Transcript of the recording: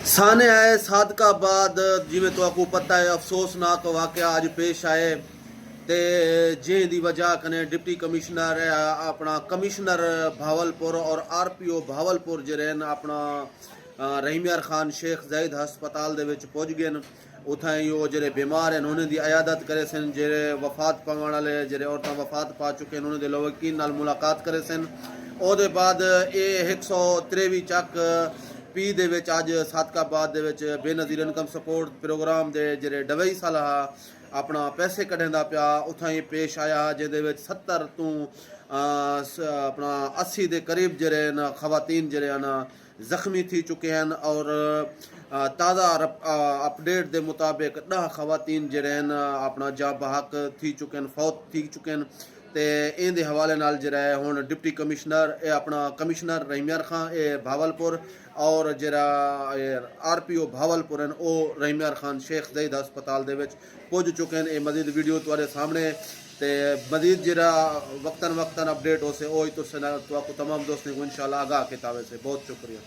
साने आए सादकाबाद जिमें तो आपको पता है अफसोसनाक वाकया अज पेश आए ते जिंदी वजह कने डिप्टी कमिश्नर अपना कमिश्नर भावलपुर और RPO भावलपुर जे अपना रहीमियार खान शेख जैद हस्पताल दे विच पुज गए उथाई वो जे बीमार हैं उन्होंने दी अयादत करे सन जे वफात पावन वाले जे औरतां वफात पा चुके हैं उन्होंने लवकीन नाल मुलाकात करे सन ਉਹਦੇ ਬਾਅਦ ਇਹ 123ਵੀਂ ਚੱਕ ਪੀ ਦੇ ਵਿੱਚ ਅੱਜ ਸਾਦਕਾਬਾਦ ਦੇ ਵਿੱਚ ਬੇਨਜ਼ੀਰ ਇਨਕਮ ਸਪੋਰਟ ਪ੍ਰੋਗਰਾਮ ਦੇ ਜਿਹੜੇ ਡਵਈ ਸਾਲਾਹ ਆਪਣਾ ਪੈਸੇ ਕੱਢਣ ਦਾ ਪਿਆ ਉੱਥਾਂ ਹੀ ਪੇਸ਼ ਆਇਆ ਜਿਹਦੇ ਵਿੱਚ 70 ਤੋਂ अपना 80 ਦੇ ਕਰੀਬ ਜਿਹੜੇ ਨਾ ਖਵਾਤੀਨ ਜਿਹੜੇ ਨਾ ਜ਼ਖਮੀ थी चुके हैं और ताज़ा अपडेट के मुताबिक 10 खवातीन ਜਿਹੜੇ अपना जा बहक थी चुके हैं फौत थी चुके हैं तो इनके हवाले नाल जरा हुण डिप्टी कमिश्नर अपना कमिश्नर रहीमियार खान भावलपुर और जरा RPO भावलपुर हैं वो रहीमियार खान शेख जैद हस्पताल दे विच पुज चुके हैं। ये मजीद वीडियो तुम्हारे सामने तो मजीद जरा वक्तन अपडेट हो से वो तो तमाम दोस्तों को इंशाल्लाह आगाह किताबे से बहुत शुक्रिया।